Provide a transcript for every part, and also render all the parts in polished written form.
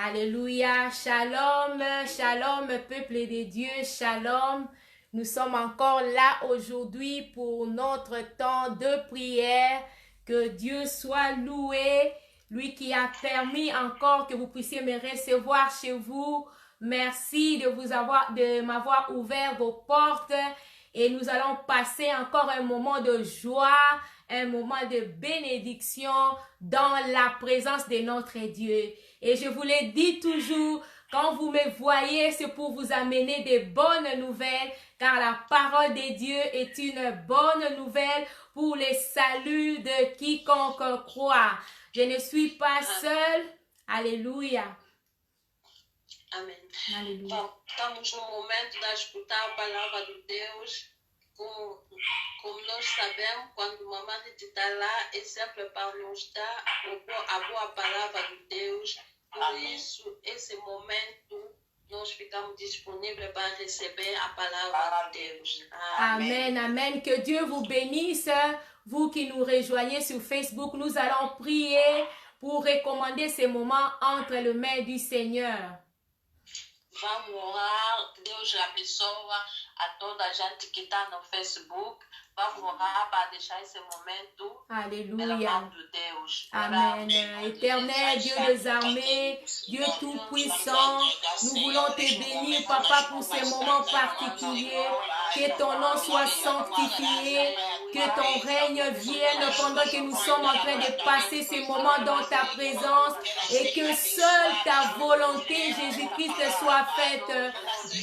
Alléluia. Shalom, shalom, peuple de Dieu, shalom. Nous sommes encore là aujourd'hui pour notre temps de prière. Que Dieu soit loué, lui qui a permis encore que vous puissiez me recevoir chez vous. Merci de m'avoir ouvert vos portes. Et nous allons passer encore un moment de joie, un moment de bénédiction dans la présence de notre Dieu. Et je vous l'ai dit toujours, quand vous me voyez, c'est pour vous amener des bonnes nouvelles, car la parole de Dieu est une bonne nouvelle pour le salut de quiconque croit. Je ne suis pas seule. Alléluia. Amém. Aleluia. Bom, estamos no momento de escutar a palavra de Deus. Como nós sabemos, quando a mamãe está lá, é sempre para nos dar a boa palavra de Deus. Por isso, esse momento, nós ficamos disponíveis para receber a palavra de Deus. Amen, amen. Que Dieu vous bénisse. Vous qui nous rejoignez sur Facebook, nous allons prier pour recommander ces moments entre les mains du Seigneur. Vamos orar, Deus abençoa a toda a gente que está no Facebook. Vamos orar para deixar esse momento pela Alléluia. mão de Deus. Amen. Éternel, Dieu des armées, Dieu tout-puissant, nous voulons te bénir, Papa, pour ces moments particuliers. Que ton nom soit sanctifié, que ton règne vienne pendant que nous sommes en train de passer ces moments dans ta présence et que seule ta volonté, Jésus-Christ, soit faite.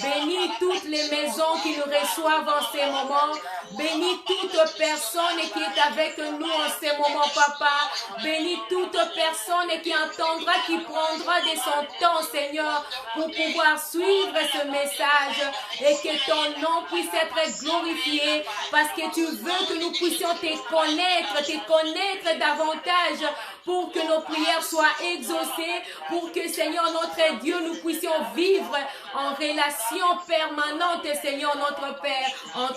Bénis toutes les maisons qui nous reçoivent en ces moments. Bénis toute personne qui est avec nous en ces moments, Papa. Bénis toute personne qui entendra, qui prendra de son temps, Seigneur, pour pouvoir suivre ce message et que ton nom puisse être glorifié parce que tu veux que nous puissions te connaître davantage pour que nos prières soient exaucées, pour que, Seigneur, notre Dieu, nous puissions vivre en relation permanente, Seigneur, notre Père,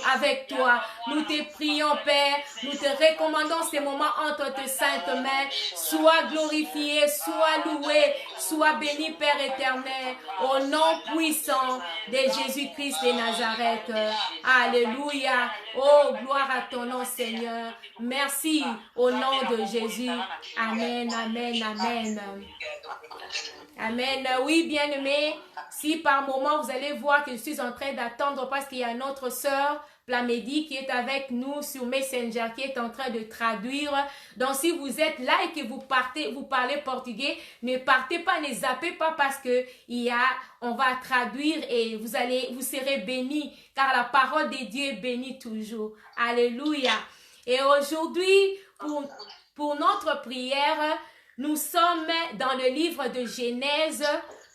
avec toi. Nous te prions, Père, nous te recommandons ces moments entre tes saintes mains. Sois glorifié, sois loué, sois béni, Père éternel, au nom puissant de Jésus-Christ de Nazareth. Alléluia. Oh, gloire à ton nom, Seigneur. Merci au nom de Jésus. Amen, amen, amen. Amen. Oui, bien-aimés, si par moment vous allez voir que je suis en train d'attendre parce qu'il y a notre sœur, Plamedi, qui est avec nous sur Messenger, qui est en train de traduire. Donc, si vous êtes là et que vous parlez portugais, ne partez pas, ne zappez pas parce que on va traduire et vous serez bénis, car la parole de Dieu est bénie toujours. Alléluia. Et aujourd'hui, pour notre prière, nous sommes dans le livre de Genèse,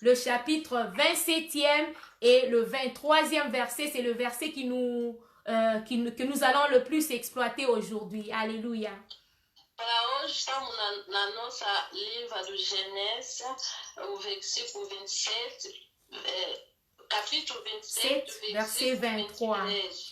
le chapitre 27e et le 23e verset. C'est le verset que nous allons le plus exploiter aujourd'hui. Alléluia. Para hoje estamos na nossa livro do Gênesis, o versículo 27, capítulo 27, verset 23.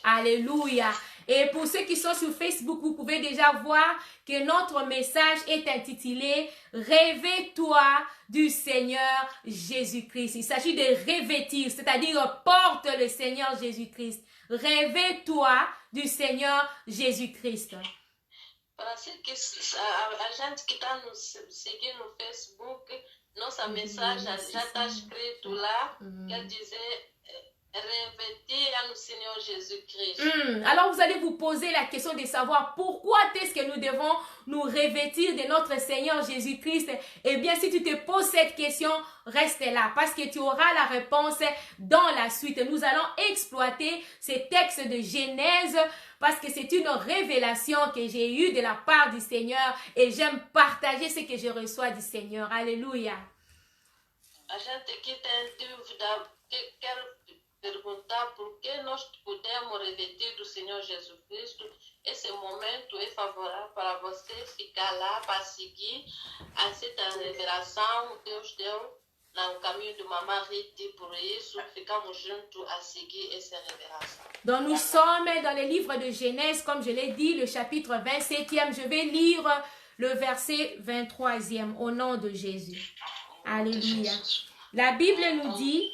Alléluia. Et pour ceux qui sont sur Facebook, vous pouvez déjà voir que notre message est intitulé « Revêt-toi du Seigneur Jésus-Christ ». Il s'agit de revêtir, c'est-à-dire porte le Seigneur Jésus-Christ. Revêt-toi du Seigneur Jésus-Christ. Para ser que a gente que está nos seguindo no Facebook, nossa mensagem já está escrito lá, quer dizer revêtir no Seigneur Jésus-Christ. Alors vous allez vous poser la question de savoir pourquoi est-ce que nous devons nous revêtir de notre Seigneur Jésus-Christ. Eh bien, si tu te poses cette question, reste là parce que tu auras la réponse dans la suite. Nous allons exploiter ces textes de Genèse parce que c'est une révélation que j'ai eue de la part du Seigneur et j'aime partager ce que je reçois du Seigneur. Alléluia. A gente que tem dúvida, quero perguntar por que nós podemos revestir do Senhor Jesus Cristo. Esse momento é favorável para você ficar lá para seguir essa revelação. Deus deu no caminho de Maman Riti, por isso ficamos juntos a seguir essa revelação. Donc nous sommes dans le livre de Genèse, comme je l'ai dit, le chapitre 27e. Je vais lire le verset 23e au nom de Jésus. Alléluia. La Bible nous dit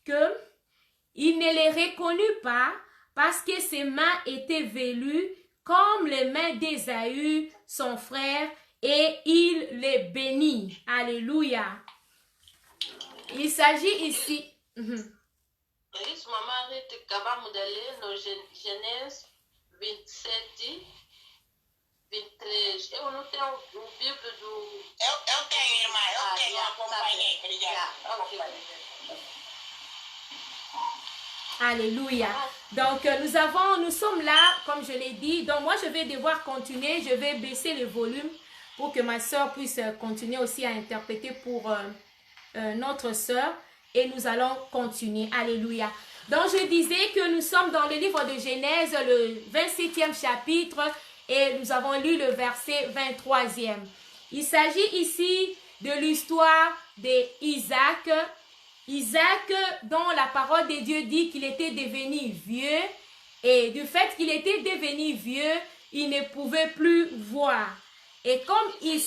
que il ne les reconnut pas parce que ses mains étaient velues comme les mains d'Ésaü, son frère, et il les bénit. Alléluia. Il s'agit ici. Isso, mamãe, acabamos de ler no Gênesis 27, 23. Eu não tenho o Bíblia do... Eu tenho, irmã. Eu tenho. Acompanhei. Obrigada. Alléluia. Donc, nous sommes là, comme je l'ai dit. Donc, moi, je vais devoir continuer. Je vais baisser le volume pour que ma soeur puisse continuer aussi à interpréter pour notre soeur. Et nous allons continuer. Alléluia. Donc, je disais que nous sommes dans le livre de Genèse, le 27e chapitre, et nous avons lu le verset 23e. Il s'agit ici de l'histoire d'Isaac. Isaac, dont la parole de Dieu dit qu'il était devenu vieux, et du fait qu'il était devenu vieux, il ne pouvait plus voir. Et comme il...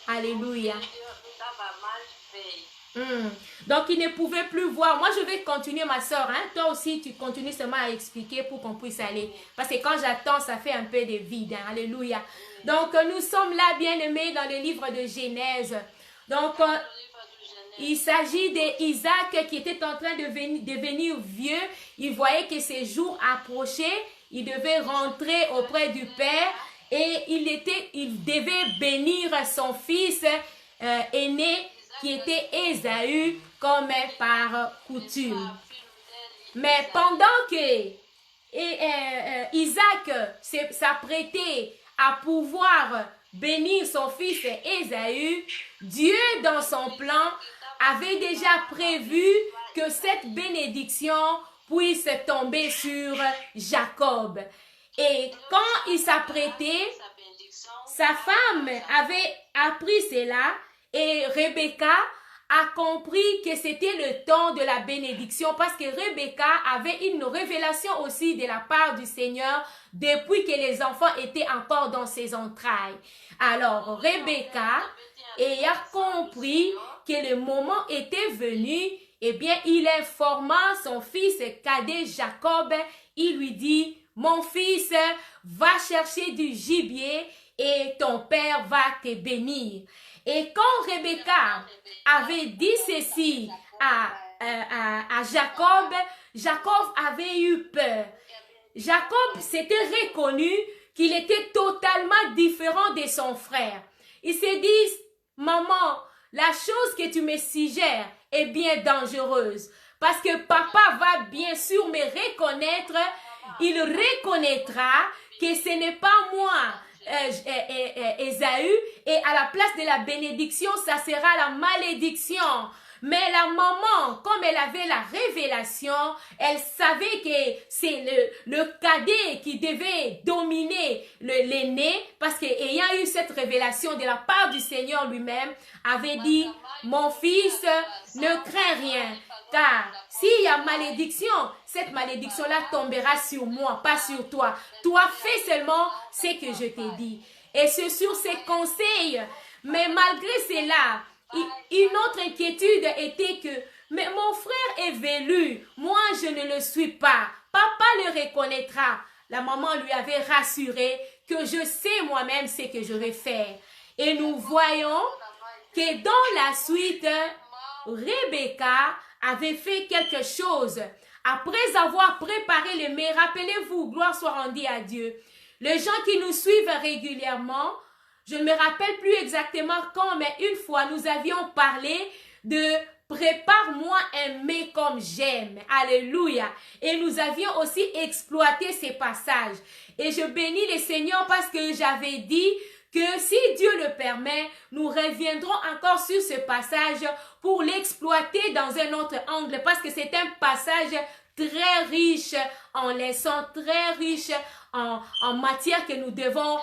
Alléluia. Donc, il ne pouvait plus voir. Moi, je vais continuer, ma soeur. Hein? Toi aussi, tu continues seulement à expliquer pour qu'on puisse aller. Parce que quand j'attends, ça fait un peu de vide. Hein? Alléluia. Donc, nous sommes là, bien-aimés, dans le livre de Genèse. Donc, il s'agit d'Isaac qui était en train de devenir vieux. Il voyait que ses jours approchaient. Il devait rentrer auprès du Père. Et il devait bénir son fils aîné qui était Ésaü comme par coutume. Mais pendant que Isaac s'apprêtait à pouvoir bénir son fils Ésaü, Dieu dans son plan avait déjà prévu que cette bénédiction puisse tomber sur Jacob. Et quand il s'apprêtait, sa femme avait appris cela et Rebecca a compris que c'était le temps de la bénédiction parce que Rebecca avait une révélation aussi de la part du Seigneur depuis que les enfants étaient encore dans ses entrailles. Alors Rebecca ayant compris que le moment était venu, eh bien il informa son fils cadet Jacob, il lui dit: mon fils, va chercher du gibier et ton père va te bénir. Et quand Rebecca avait dit ceci à Jacob, Jacob avait eu peur. Jacob s'était reconnu qu'il était totalement différent de son frère. Il s'est dit: maman, la chose que tu me suggères est bien dangereuse. Parce que papa va bien sûr me reconnaître. Il reconnaîtra que ce n'est pas moi, Ésaü, et à la place de la bénédiction, ça sera la malédiction. Mais la maman, comme elle avait la révélation, elle savait que c'est le cadet qui devait dominer l'aîné, parce qu'ayant eu cette révélation de la part du Seigneur lui-même, avait dit: mon fils, ne crains rien, car s'il y a malédiction, cette malédiction-là tombera sur moi, pas sur toi. Toi, fais seulement ce que je t'ai dit. Et c'est sur ces conseils, mais malgré cela, une autre inquiétude était que mais mon frère est velu, moi je ne le suis pas, papa le reconnaîtra. La maman lui avait rassuré que je sais moi-même ce que je vais faire. Et nous voyons que dans la suite, Rebecca avait fait quelque chose. Après avoir préparé le mets, rappelez-vous, gloire soit rendue à Dieu. Les gens qui nous suivent régulièrement, je ne me rappelle plus exactement quand, mais une fois, nous avions parlé de « prépare-moi un mets comme j'aime ». Alléluia. Et nous avions aussi exploité ces passages. Et je bénis le Seigneur parce que j'avais dit que si Dieu le permet, nous reviendrons encore sur ce passage pour l'exploiter dans un autre angle parce que c'est un passage très riche en leçons, très riche en matière que nous devons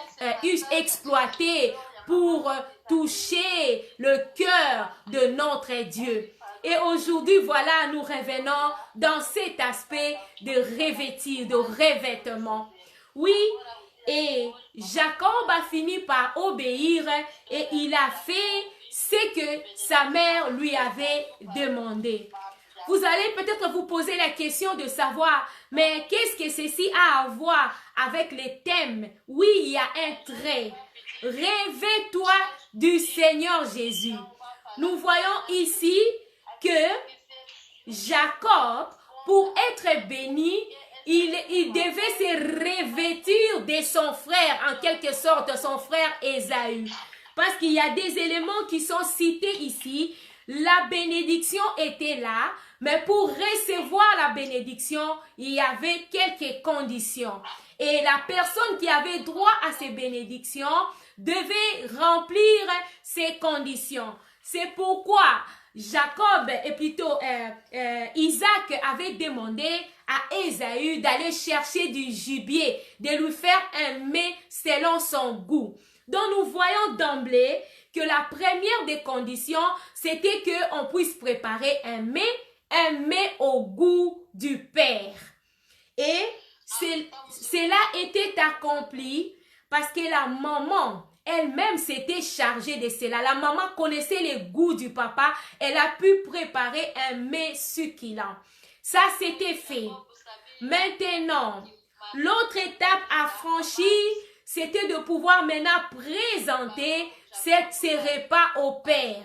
exploiter pour toucher le cœur de notre Dieu. Et aujourd'hui, voilà, nous revenons dans cet aspect de revêtir, de revêtement. Oui, et Jacob a fini par obéir et il a fait ce que sa mère lui avait demandé. Vous allez peut-être vous poser la question de savoir, mais qu'est-ce que ceci a à voir avec les thèmes? Oui, il y a un trait. Réveille-toi du Seigneur Jésus. Nous voyons ici que Jacob, pour être béni, il devait se revêtir de son frère, en quelque sorte, son frère Ésaü. Parce qu'il y a des éléments qui sont cités ici. La bénédiction était là, mais pour recevoir la bénédiction, il y avait quelques conditions. Et la personne qui avait droit à ces bénédictions devait remplir ces conditions. C'est pourquoi Jacob, et plutôt Isaac avait demandé à Ésaü d'aller chercher du gibier, de lui faire un mets selon son goût. Donc nous voyons d'emblée que la première des conditions, c'était qu'on puisse préparer un mets au goût du Père. Et cela était accompli parce que la maman elle-même s'était chargée de cela. La maman connaissait les goûts du papa. Elle a pu préparer un mets succulent. Ça, c'était fait. Maintenant, l'autre étape à franchir, c'était de pouvoir maintenant présenter ces repas au Père.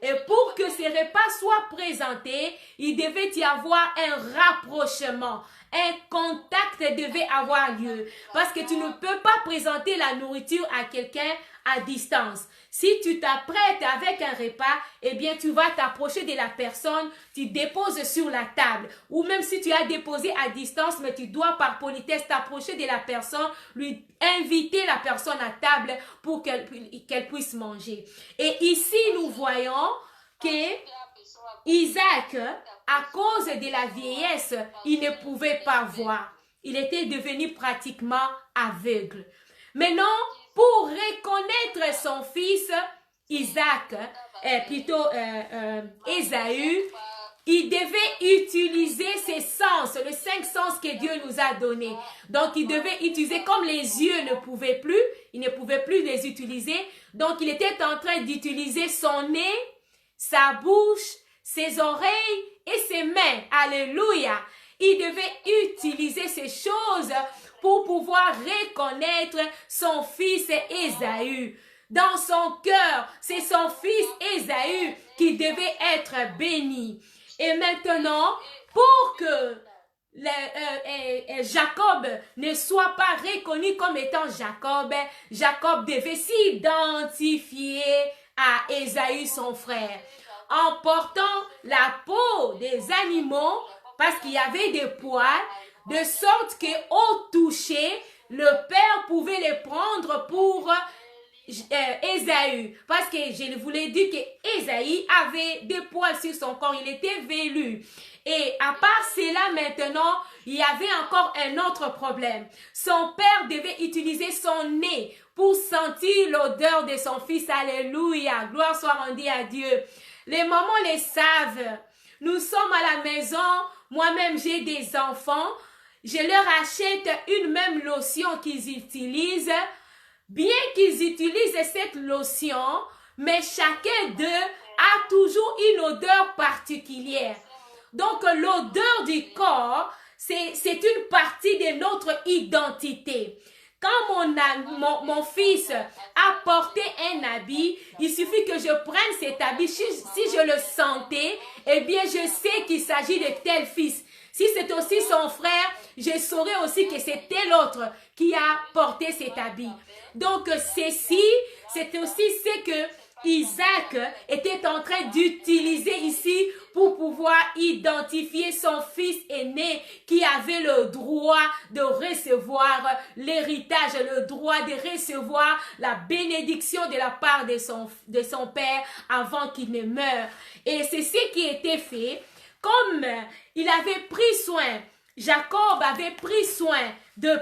Et pour que ces repas soient présentés, il devait y avoir un rapprochement. Un contact devait avoir lieu. Parce que tu ne peux pas présenter la nourriture à quelqu'un à distance. Si tu t'apprêtes avec un repas, eh bien tu vas t'approcher de la personne, tu déposes sur la table. Ou même si tu as déposé à distance, mais tu dois par politesse t'approcher de la personne, lui inviter la personne à table pour qu'elle puisse manger. Et ici, nous voyons que Isaac, à cause de la vieillesse, il ne pouvait pas voir. Il était devenu pratiquement aveugle. Maintenant, pour reconnaître son fils, Isaac, Ésaü, il devait utiliser ses sens, les 5 sens que Dieu nous a donnés. Donc, il devait utiliser, comme les yeux ne pouvaient plus, il ne pouvait plus les utiliser. Donc, il était en train d'utiliser son nez, sa bouche, ses oreilles et ses mains. Alléluia. Il devait utiliser ces choses pour pouvoir reconnaître son fils Ésaü. Dans son cœur, c'est son fils Ésaü qui devait être béni. Et maintenant, pour que Jacob ne soit pas reconnu comme étant Jacob, Jacob devait s'identifier à Ésaü, son frère, en portant la peau des animaux, parce qu'il y avait des poils, de sorte qu'au toucher, le père pouvait les prendre pour Ésaü. Parce que je vous l'ai dit que Ésaü avait des poils sur son corps, il était velu. Et à part cela maintenant, il y avait encore un autre problème. Son père devait utiliser son nez pour sentir l'odeur de son fils. Alléluia, gloire soit rendue à Dieu. Les mamans les savent. Nous sommes à la maison, moi-même j'ai des enfants. Je leur achète une même lotion qu'ils utilisent. Bien qu'ils utilisent cette lotion, mais chacun d'eux a toujours une odeur particulière. Donc l'odeur du corps, c'est une partie de notre identité. Quand mon fils a porté un habit, il suffit que je prenne cet habit. Si je le sentais, eh bien je sais qu'il s'agit de tel fils. Si c'est aussi son frère, je saurais aussi que c'est tel autre qui a porté cet habit. Donc ceci, c'est aussi ce que Isaac était en train d'utiliser ici pour pouvoir identifier son fils aîné qui avait le droit de recevoir l'héritage, le droit de recevoir la bénédiction de la part de son père avant qu'il ne meure. Et c'est ce qui était fait. Comme il avait pris soin, Jacob avait pris soin de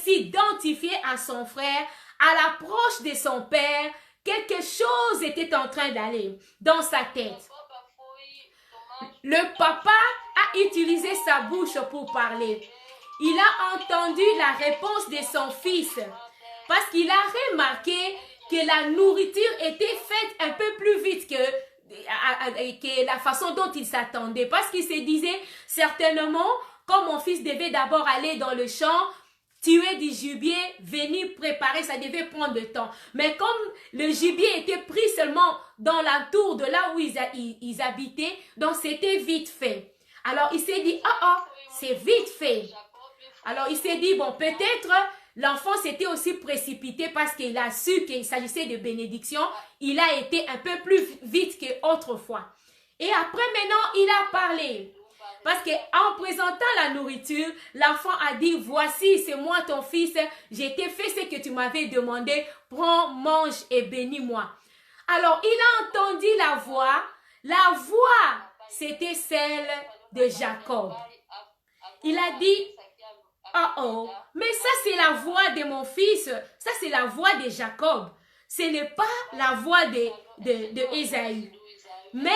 s'identifier à son frère, à l'approche de son père, quelque chose était en train d'aller dans sa tête. Le papa a utilisé sa bouche pour parler. il a entendu la réponse de son fils parce qu'il a remarqué que la nourriture était faite un peu plus vite que la façon dont il s'attendait. Parce qu'il se disait certainement, comme mon fils devait d'abord aller dans le champ, tuer du gibier, venir préparer, ça devait prendre du temps. Mais comme le gibier était pris seulement dans la tour de là où ils habitaient, donc c'était vite fait. Alors il s'est dit, c'est vite fait. Alors il s'est dit, bon, peut-être l'enfant s'était aussi précipité parce qu'il a su qu'il s'agissait de bénédiction. Il a été un peu plus vite qu'autrefois. Et après, maintenant, il a parlé. Parce qu'en présentant la nourriture, l'enfant a dit, voici, c'est moi ton fils, j'ai fait ce que tu m'avais demandé, prends, mange et bénis-moi. Alors, il a entendu la voix, c'était celle de Jacob. Il a dit, mais ça c'est la voix de mon fils, ça c'est la voix de Jacob, ce n'est pas la voix de Ésaü. Mais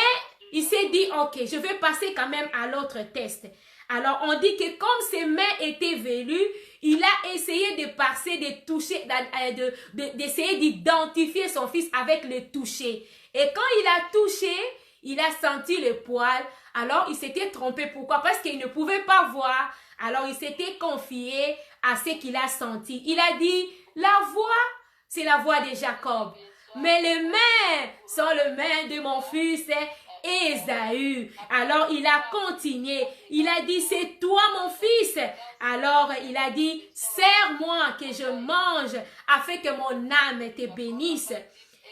il s'est dit, ok, je vais passer quand même à l'autre test. Alors on dit que comme ses mains étaient velues, il a essayé de passer, de toucher, d'essayer d'identifier son fils avec le toucher. Et quand il a touché, il a senti le poil. Alors il s'était trompé. Pourquoi? Parce qu'il ne pouvait pas voir. Alors il s'était confié à ce qu'il a senti. Il a dit, la voix, c'est la voix de Jacob. Mais les mains sont les mains de mon fils Ésaü. Alors il a continué. Il a dit, c'est toi mon fils. Alors il a dit, serre-moi que je mange afin que mon âme te bénisse.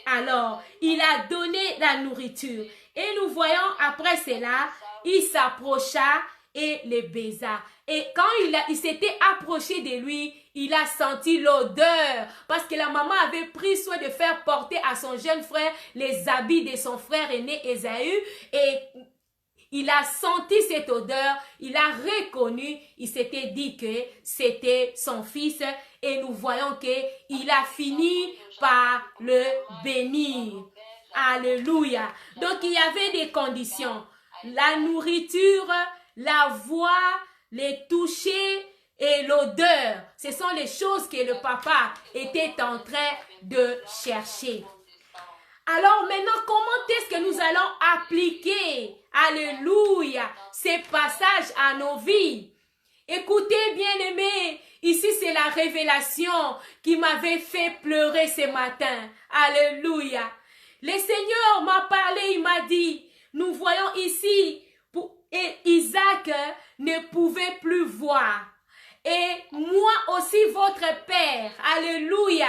Alors il a donné la nourriture. Et nous voyons après cela, il s'approcha et le baisa. Et quand il s'était approché de lui, il a senti l'odeur. Parce que la maman avait pris soin de faire porter à son jeune frère les habits de son frère aîné Ésaü. Et il a senti cette odeur, il a reconnu, il s'était dit que c'était son fils. Et nous voyons qu'il a fini par le bénir. Alléluia. Donc il y avait des conditions. La nourriture, la voix, les touchés et l'odeur. Ce sont les choses que le papa était en train de chercher. Alors maintenant, comment est-ce que nous allons appliquer, alléluia, ces passages à nos vies? Écoutez, bien-aimés, ici c'est la révélation qui m'avait fait pleurer ce matin. Alléluia. Le Seigneur m'a parlé, il m'a dit, nous voyons ici, et Isaac ne pouvait plus voir. Et moi aussi, votre Père, alléluia,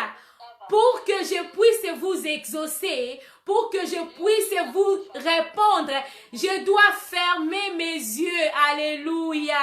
pour que je puisse vous exaucer, pour que je puisse vous répondre, je dois fermer mes yeux, alléluia.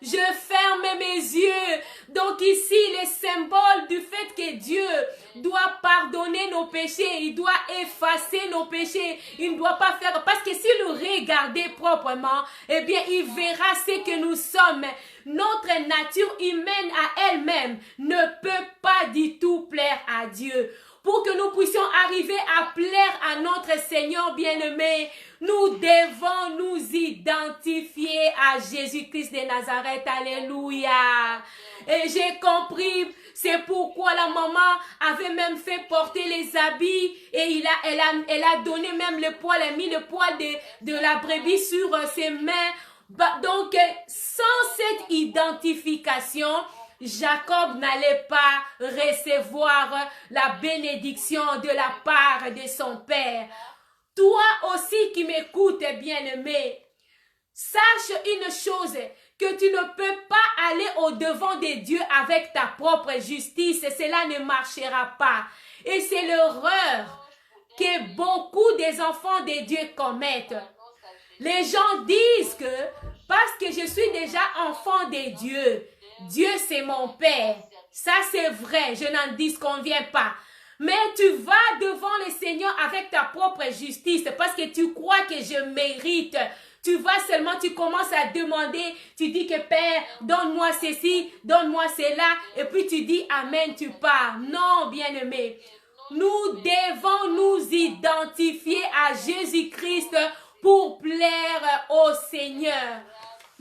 Je ferme mes yeux. Donc ici, le symbole du fait que Dieu doit pardonner nos péchés, il doit effacer nos péchés, il ne doit pas faire, parce que s'il nous regardait proprement, eh bien, il verra ce que nous sommes. Notre nature humaine à elle-même ne peut pas du tout plaire à Dieu. Pour que nous puissions arriver à plaire à notre Seigneur bien-aimé, nous devons nous identifier à Jésus-Christ de Nazareth. Alléluia. Et j'ai compris, c'est pourquoi la maman avait même fait porter les habits et elle a donné même le poil, elle a mis le poil de la brebis sur ses mains. Donc, sans cette identification, Jacob n'allait pas recevoir la bénédiction de la part de son père. Toi aussi qui m'écoutes, bien-aimé, sache une chose, que tu ne peux pas aller au-devant de Dieu avec ta propre justice. Cela ne marchera pas. Et c'est l'erreur que beaucoup des enfants de Dieu commettent. Les gens disent que parce que je suis déjà enfant de Dieu, Dieu c'est mon Père. Ça c'est vrai, je n'en disconviens pas. Mais tu vas devant le Seigneur avec ta propre justice parce que tu crois que je mérite. Tu vas seulement, tu commences à demander, tu dis que Père, donne-moi ceci, donne-moi cela, et puis tu dis Amen, tu pars. Non, bien-aimé, nous devons nous identifier à Jésus-Christ pour plaire au Seigneur.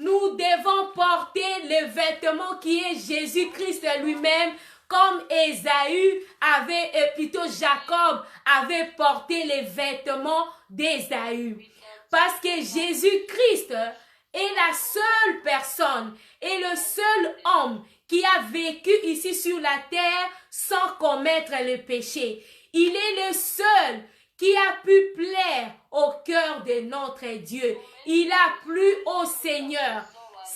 nous devons porter le vêtement qui est Jésus-Christ lui-même, comme Ésaü avait, plutôt Jacob avait porté les vêtements d'Ésaü. Parce que Jésus-Christ est la seule personne et le seul homme qui a vécu ici sur la terre sans commettre le péché. Il est le seul qui a pu plaire au cœur de notre Dieu. Il a plu au Seigneur.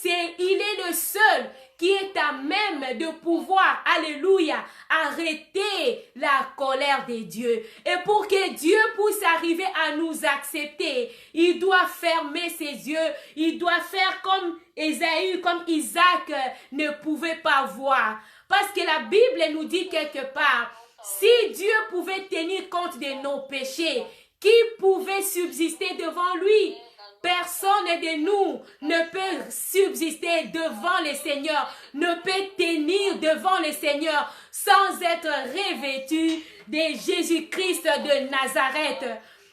Il est le seul qui est à même de pouvoir, alléluia, arrêter la colère de Dieu. Et pour que Dieu puisse arriver à nous accepter, il doit fermer ses yeux, il doit faire comme Ésaü, comme Isaac ne pouvait pas voir. Parce que la Bible nous dit quelque part, si Dieu pouvait tenir compte de nos péchés, qui pouvait subsister devant lui? Personne de nous ne peut subsister devant le Seigneur, ne peut tenir devant le Seigneur sans être revêtu de Jésus-Christ de Nazareth.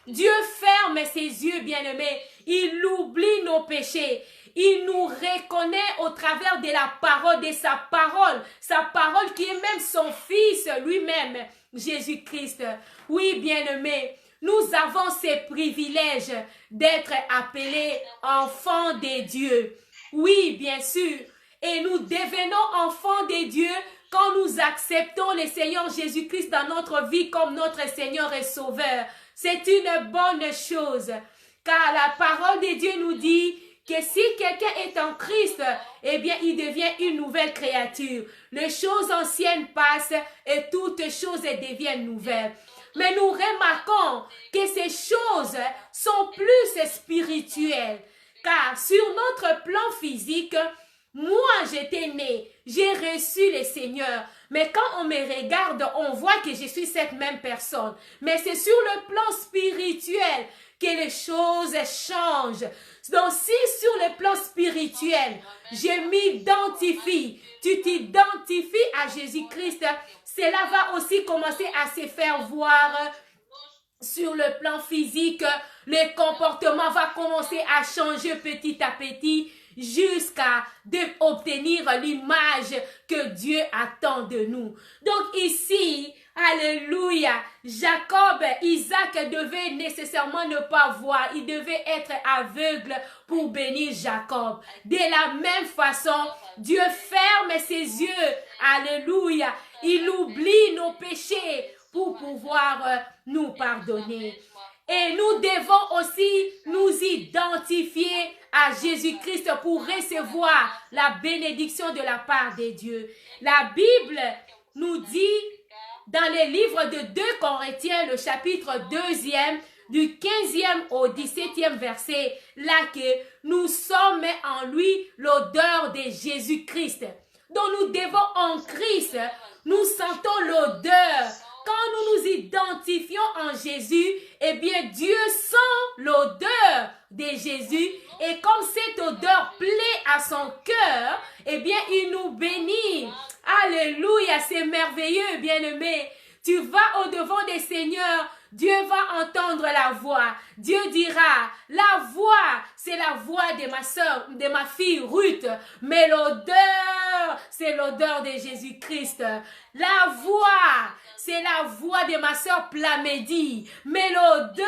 Dieu ferme ses yeux, bien-aimés. Il oublie nos péchés. Il nous reconnaît au travers de la parole, de sa parole qui est même son Fils lui-même, Jésus-Christ. Oui, bien-aimés. Nous avons ce privilège d'être appelés enfants de Dieu. Oui, bien sûr. Et nous devenons enfants de Dieu quand nous acceptons le Seigneur Jésus-Christ dans notre vie comme notre Seigneur et Sauveur. C'est une bonne chose. Car la parole de Dieu nous dit que si quelqu'un est en Christ, eh bien, il devient une nouvelle créature. Les choses anciennes passent et toutes choses deviennent nouvelles. Mais nous remarquons que ces choses sont plus spirituelles. Car sur notre plan physique, moi j'étais né, j'ai reçu le Seigneur. Mais quand on me regarde, on voit que je suis cette même personne. Mais c'est sur le plan spirituel que les choses changent. Donc si sur le plan spirituel, je m'identifie, tu t'identifies à Jésus-Christ, cela va aussi commencer à se faire voir sur le plan physique. Le comportement va commencer à changer petit à petit jusqu'à obtenir l'image que Dieu attend de nous. Donc ici, alléluia, Jacob, Isaac devait nécessairement ne pas voir. Il devait être aveugle pour bénir Jacob. De la même façon, Dieu ferme ses yeux. Alléluia. Il oublie nos péchés pour pouvoir nous pardonner. Et nous devons aussi nous identifier à Jésus-Christ pour recevoir la bénédiction de la part de Dieu. La Bible nous dit dans les livres de 2 Corinthiens, le chapitre 2e, du 15e au 17e verset, là que nous sommes en lui l'odeur de Jésus-Christ. Donc nous devons en Christ, nous sentons l'odeur. Quand nous nous identifions en Jésus, eh bien Dieu sent l'odeur de Jésus et comme cette odeur plaît à son cœur, eh bien il nous bénit. Alléluia, c'est merveilleux, bien-aimé. Tu vas au-devant des seigneurs, Dieu va entendre la voix. Dieu dira, la voix, c'est la voix de ma soeur, de ma fille Ruth. Mais l'odeur, c'est l'odeur de Jésus-Christ. La voix, c'est la voix de ma soeur Plamédie. Mais l'odeur,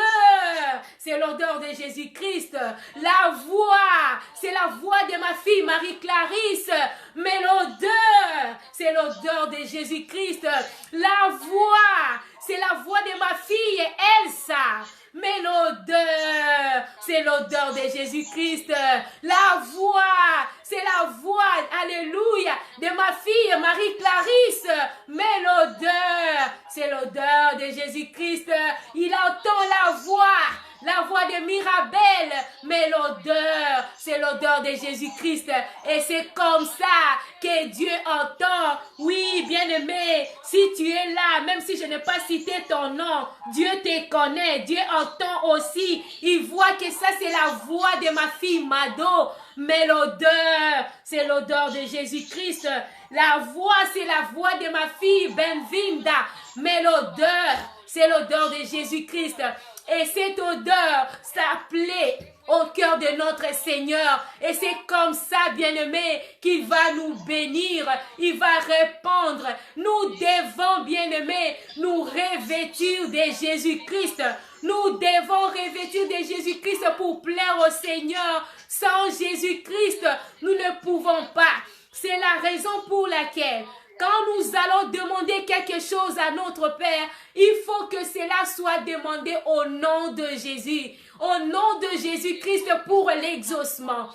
c'est l'odeur de Jésus-Christ. La voix, c'est la voix de ma fille Marie-Clarisse. Mais l'odeur, c'est l'odeur de Jésus-Christ. La voix, c'est la voix de ma fille Elsa. Mais l'odeur, c'est l'odeur de Jésus-Christ. La voix, c'est la voix, alléluia, de ma fille Marie-Clarisse. Mais l'odeur, c'est l'odeur de Jésus-Christ. Il entend la voix de Mirabel. Mais l'odeur, c'est l'odeur de Jésus-Christ. Et c'est comme ça que Dieu entend. Oui, bien-aimé, si tu es là, même si je n'ai pas cité ton nom, Dieu te connaît. Dieu entend aussi. Il voit que ça, c'est la voix de ma fille Mado. Mais l'odeur, c'est l'odeur de Jésus-Christ. La voix, c'est la voix de ma fille Benvinda. Mais l'odeur, c'est l'odeur de Jésus-Christ. Et cette odeur, ça plaît au cœur de notre Seigneur. Et c'est comme ça, bien-aimé, qu'il va nous bénir, il va répandre. Nous devons, bien-aimé, nous revêtir de Jésus-Christ. Nous devons revêtir de Jésus-Christ pour plaire au Seigneur. Sans Jésus-Christ, nous ne pouvons pas. C'est la raison pour laquelle, quand nous allons demander quelque chose à notre Père, il faut que cela soit demandé au nom de Jésus. Au nom de Jésus-Christ pour l'exaucement.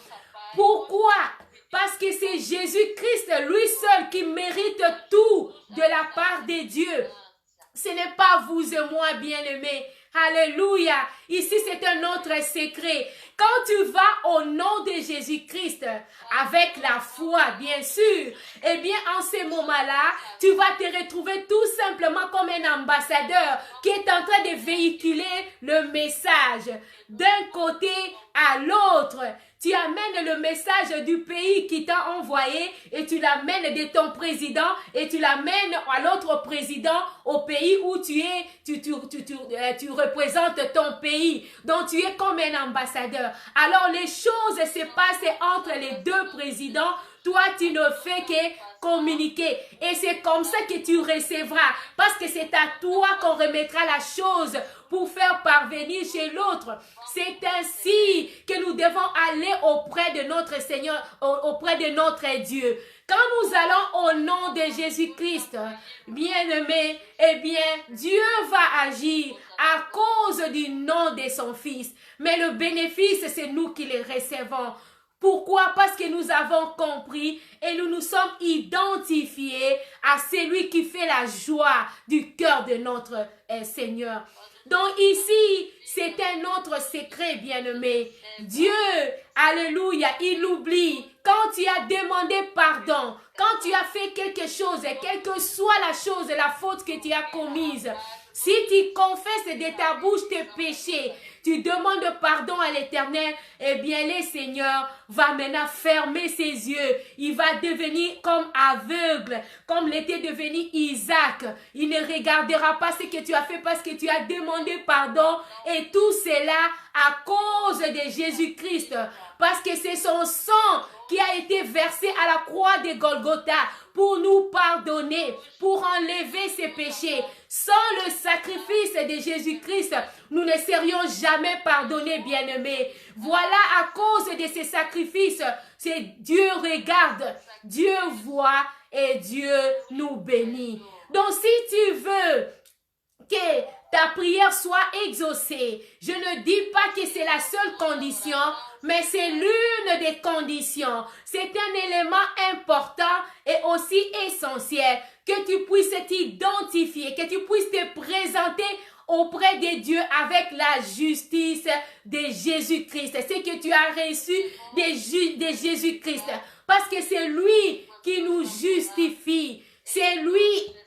Pourquoi? Parce que c'est Jésus-Christ, lui seul, qui mérite tout de la part de Dieu. Ce n'est pas vous et moi, bien-aimés. Alléluia. Ici, c'est un autre secret. Quand tu vas au nom de Jésus-Christ, avec la foi, bien sûr, eh bien, en ce moment-là, tu vas te retrouver tout simplement comme un ambassadeur qui est en train de véhiculer le message d'un côté à l'autre. Tu amènes le message du pays qui t'a envoyé et tu l'amènes de ton président et tu l'amènes à l'autre président au pays où tu es, tu représentes ton pays. Donc tu es comme un ambassadeur. Alors les choses se passent entre les deux présidents. Toi, tu ne fais que communiquer. Et c'est comme ça que tu recevras. Parce que c'est à toi qu'on remettra la chose pour faire parvenir chez l'autre. C'est ainsi que nous devons aller auprès de notre Seigneur, auprès de notre Dieu. Quand nous allons au nom de Jésus-Christ, bien-aimé, eh bien, Dieu va agir à cause du nom de son Fils. Mais le bénéfice, c'est nous qui le recevons. Pourquoi? Parce que nous avons compris et nous nous sommes identifiés à celui qui fait la joie du cœur de notre Seigneur. Donc ici, c'est un autre secret, bien-aimé. Dieu, alléluia, il oublie. Quand tu as demandé pardon, quand tu as fait quelque chose, quelle que soit la chose, la faute que tu as commise, si tu confesses de ta bouche tes péchés, tu demandes pardon à l'Éternel, eh bien le Seigneur va maintenant fermer ses yeux. Il va devenir comme aveugle, comme l'était devenu Isaac. Il ne regardera pas ce que tu as fait parce que tu as demandé pardon. Et tout cela à cause de Jésus-Christ. Parce que c'est son sang qui a été versé à la croix de Golgotha pour nous pardonner, pour enlever ses péchés. Sans le sacrifice de Jésus-Christ, nous ne serions jamais pardonnés, bien-aimés. Voilà, à cause de ces sacrifices, c'est Dieu regarde, Dieu voit et Dieu nous bénit. Donc, si tu veux que ta prière soit exaucée, je ne dis pas que c'est la seule condition, mais c'est l'une des conditions. C'est un élément important et aussi essentiel que tu puisses t'identifier, que tu puisses te présenter auprès de Dieu avec la justice de Jésus-Christ. C'est que tu as reçu de Jésus-Christ. Parce que c'est lui qui nous justifie. C'est lui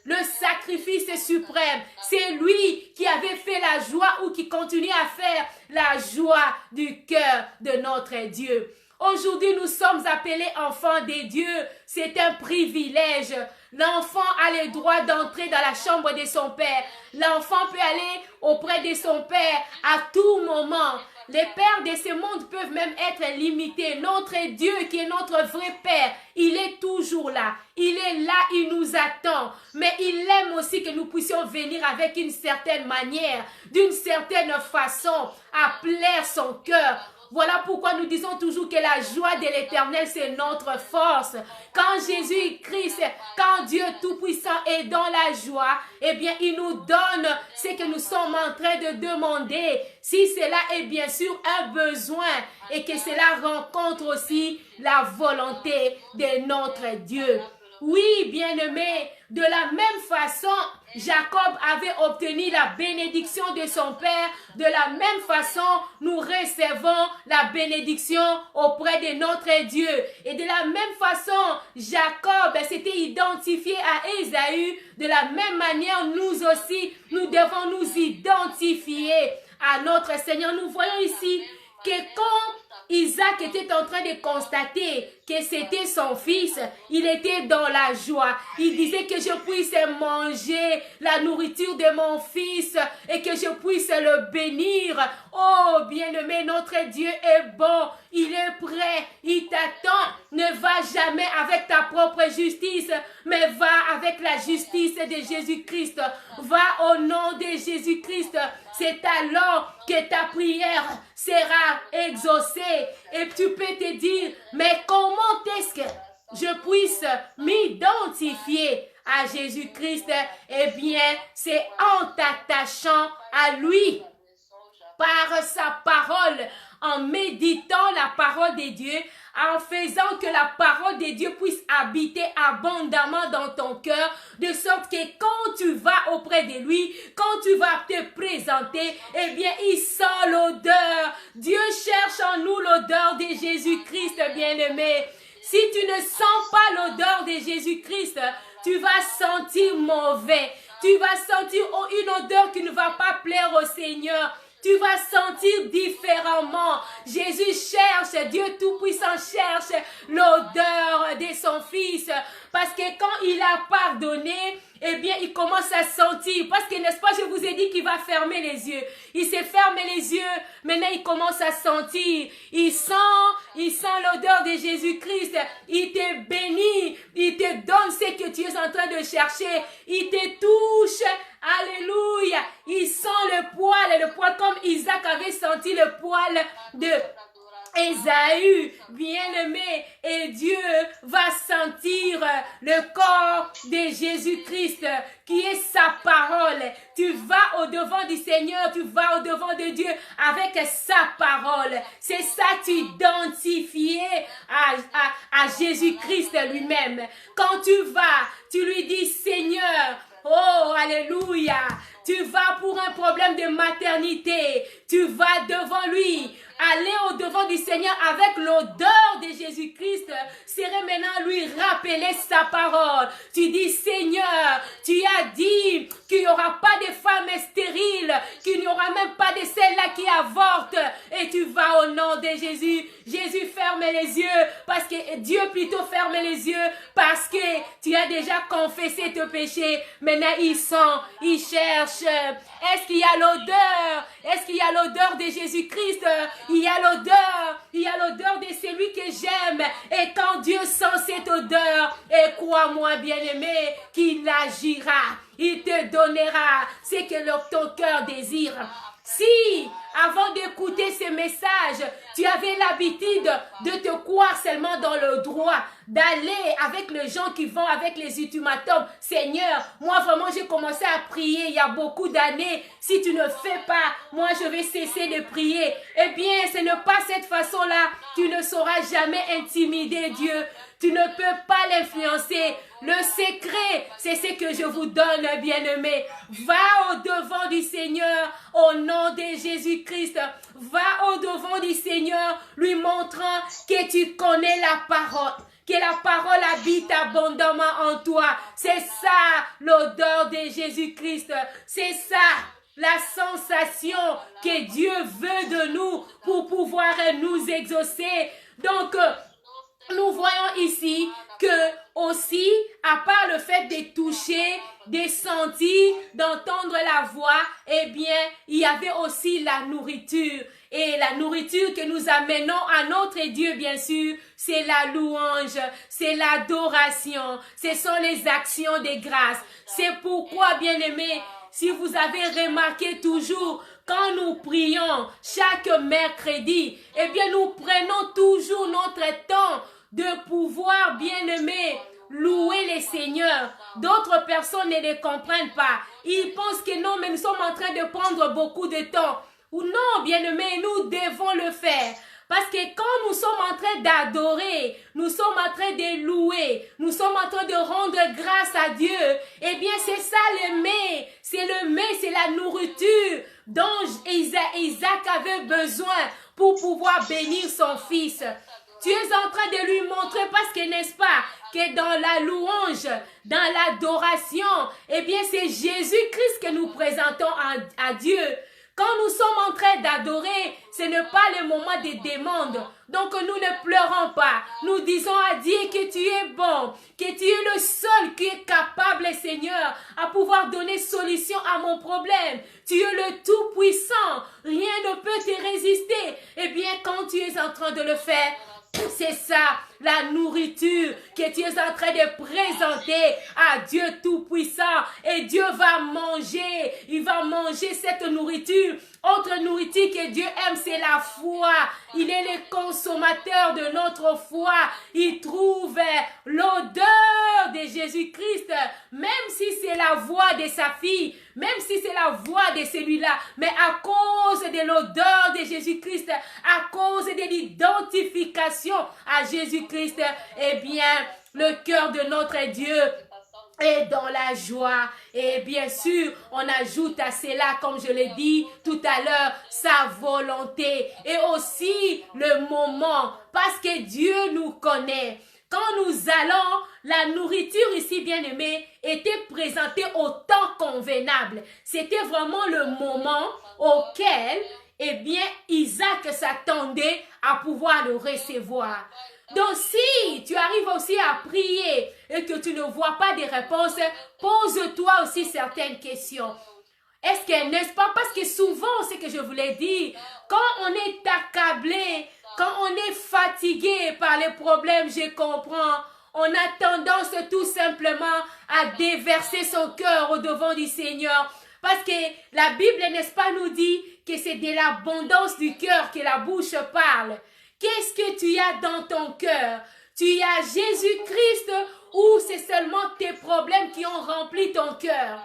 le sacrifice suprême. C'est lui qui avait fait la joie ou qui continue à faire la joie du cœur de notre Dieu. Aujourd'hui, nous sommes appelés enfants de Dieu. C'est un privilège. L'enfant a le droit d'entrer dans la chambre de son père. L'enfant peut aller auprès de son père à tout moment. Les pères de ce monde peuvent même être limités. Notre Dieu qui est notre vrai Père, il est toujours là. Il est là, il nous attend. Mais il aime aussi que nous puissions venir avec une certaine manière, d'une certaine façon, à plaire son cœur. Voilà pourquoi nous disons toujours que la joie de l'Éternel, c'est notre force. Quand Jésus-Christ, quand Dieu Tout-Puissant est dans la joie, eh bien, il nous donne ce que nous sommes en train de demander. Si cela est bien sûr un besoin et que cela rencontre aussi la volonté de notre Dieu. Oui, bien-aimé, de la même façon, Jacob avait obtenu la bénédiction de son père. De la même façon, nous recevons la bénédiction auprès de notre Dieu. Et de la même façon, Jacob s'était identifié à Ésaü. De la même manière, nous aussi, nous devons nous identifier à notre Seigneur. Nous voyons ici que quand Isaac était en train de constater que c'était son fils, il était dans la joie. Il disait que je puisse manger la nourriture de mon fils et que je puisse le bénir. Oh, bien-aimé, notre Dieu est bon. Il est prêt, il t'attend. Ne va jamais avec ta propre justice, mais va avec la justice de Jésus-Christ. Va au nom de Jésus-Christ. C'est alors que ta prière sera exaucée. Et tu peux te dire, mais comment est-ce que je puisse m'identifier à Jésus-Christ? Eh bien, c'est en t'attachant à lui, par sa parole, en méditant la parole de Dieu, en faisant que la parole de Dieu puisse habiter abondamment dans ton cœur, de sorte que quand tu vas auprès de lui, quand tu vas te présenter, eh bien, il sent l'odeur. Dieu cherche en nous l'odeur de Jésus-Christ, bien-aimé. Si tu ne sens pas l'odeur de Jésus-Christ, tu vas sentir mauvais. Tu vas sentir une odeur qui ne va pas plaire au Seigneur. Tu vas sentir différemment. Jésus cherche, Dieu Tout-Puissant cherche l'odeur de son Fils. Parce que quand il a pardonné, eh bien, il commence à sentir. Parce que, n'est-ce pas, je vous ai dit qu'il va fermer les yeux. Il s'est fermé les yeux. Maintenant, il commence à sentir. Il sent l'odeur de Jésus-Christ. Il te bénit. Il te donne ce que tu es en train de chercher. Il te touche. Alléluia. Il sent le poil comme Isaac avait senti le poil de Ésaü, bien-aimé, et Dieu va sentir le corps de Jésus-Christ qui est sa parole. Tu vas au-devant du Seigneur, tu vas au-devant de Dieu avec sa parole. C'est ça, t'identifier à Jésus-Christ lui-même. Quand tu vas, tu lui dis, Seigneur, oh, alléluia, tu vas pour un problème de maternité, tu vas devant lui. Aller au-devant du Seigneur avec l'odeur de Jésus-Christ serait maintenant lui rappeler sa parole. Tu dis, Seigneur, tu as dit qu'il n'y aura pas de femmes stériles, qu'il n'y aura même pas de celles-là qui avortent. Et tu vas au nom de Jésus. Jésus ferme les yeux, parce que Dieu plutôt ferme les yeux, parce que tu as déjà confessé tes péchés. Maintenant, il sent, il cherche. Est-ce qu'il y a l'odeur? Est-ce qu'il y a l'odeur de Jésus-Christ? Il y a l'odeur de celui que j'aime. Et quand Dieu sent cette odeur, et crois-moi, bien-aimé, qu'il agira. Il te donnera ce que ton cœur désire. Si, avant d'écouter ces messages, tu avais l'habitude de te croire seulement dans le droit, d'aller avec les gens qui vont avec les ultimatums, Seigneur, moi vraiment j'ai commencé à prier il y a beaucoup d'années, si tu ne fais pas, moi je vais cesser de prier. Eh bien, ce n'est pas cette façon-là, tu ne sauras jamais intimider Dieu. Tu ne peux pas l'influencer. Le secret, c'est ce que je vous donne, bien-aimé. Va au-devant du Seigneur au nom de Jésus-Christ. Va au-devant du Seigneur lui montrant que tu connais la parole. Que la parole habite abondamment en toi. C'est ça l'odeur de Jésus-Christ. C'est ça la sensation que Dieu veut de nous pour pouvoir nous exaucer. Donc, nous voyons ici que aussi, à part le fait de toucher, de sentir, d'entendre la voix, eh bien, il y avait aussi la nourriture. Et la nourriture que nous amenons à notre Dieu, bien sûr, c'est la louange, c'est l'adoration, ce sont les actions de grâce. C'est pourquoi, bien-aimés, si vous avez remarqué toujours, quand nous prions chaque mercredi, eh bien, nous prenons toujours notre temps de pouvoir, bien-aimé, louer les seigneurs. D'autres personnes ne les comprennent pas. Ils pensent que non, mais nous sommes en train de prendre beaucoup de temps. Ou non, bien-aimé, nous devons le faire. Parce que quand nous sommes en train d'adorer, nous sommes en train de louer, nous sommes en train de rendre grâce à Dieu, eh bien c'est ça le mets. C'est le mets, c'est la nourriture dont Isaac avait besoin pour pouvoir bénir son fils. Tu es en train de lui montrer parce que, n'est-ce pas, que dans la louange, dans l'adoration, eh bien c'est Jésus-Christ que nous présentons à Dieu. Quand nous sommes en train d'adorer, ce n'est pas le moment des demandes. Donc nous ne pleurons pas. Nous disons à Dieu que tu es bon, que tu es le seul qui est capable, Seigneur, à pouvoir donner solution à mon problème. Tu es le Tout-Puissant. Rien ne peut te résister. Eh bien, quand tu es en train de le faire, c'est ça, la nourriture que tu es en train de présenter à Dieu Tout-Puissant. Et Dieu va manger, il va manger cette nourriture. Autre nourriture que Dieu aime, c'est la foi. Il est le consommateur de notre foi. Il trouve l'odeur de Jésus-Christ, même si c'est la voix de sa fille, même si c'est la voix de celui-là, mais à cause de l'odeur de Jésus-Christ, à cause de l'identification à Jésus-Christ, eh bien, le cœur de notre Dieu est dans la joie. Et bien sûr, on ajoute à cela, comme je l'ai dit tout à l'heure, sa volonté et aussi le moment, parce que Dieu nous connaît. Quand nous allons, la nourriture ici, bien-aimée, était présentée au temps convenable. C'était vraiment le moment auquel, eh bien, Isaac s'attendait à pouvoir le recevoir. Donc, si tu arrives aussi à prier et que tu ne vois pas de réponses, pose-toi aussi certaines questions. Est-ce que, n'est-ce pas? Parce que souvent, ce que je voulais dire, quand on est accablé, quand on est fatigué par les problèmes, je comprends, on a tendance tout simplement à déverser son cœur au devant du Seigneur. Parce que la Bible, n'est-ce pas, nous dit que c'est de l'abondance du cœur que la bouche parle. Qu'est-ce que tu as dans ton cœur? Tu as Jésus-Christ ou c'est seulement tes problèmes qui ont rempli ton cœur?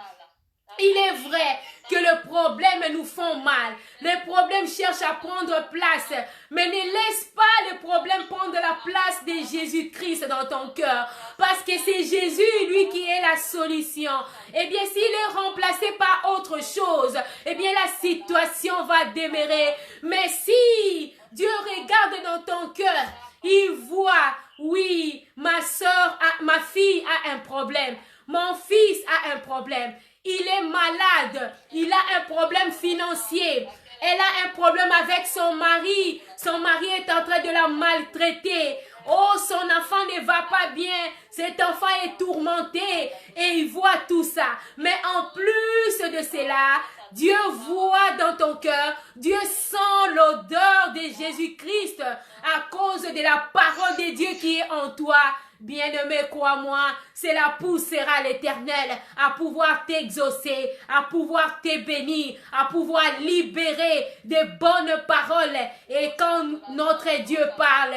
Il est vrai que les problèmes nous font mal. Les problèmes cherchent à prendre place. Mais ne laisse pas les problèmes prendre la place de Jésus-Christ dans ton cœur. Parce que c'est Jésus, lui, qui est la solution. Eh bien, s'il est remplacé par autre chose, eh bien, la situation va demeurer. Mais si Dieu regarde dans ton cœur, il voit, oui, ma fille a un problème. Mon fils a un problème. Il est malade. Il a un problème financier. Elle a un problème avec son mari. Son mari est en train de la maltraiter. Oh, son enfant ne va pas bien. Cet enfant est tourmenté. Et il voit tout ça. Mais en plus de cela, Dieu voit dans ton cœur. Dieu sent l'odeur de Jésus-Christ à cause de la parole de Dieu qui est en toi. Bien-aimé, crois-moi, cela poussera l'Éternel à pouvoir t'exaucer, à pouvoir te bénir, à pouvoir libérer des bonnes paroles. Et quand notre Dieu parle,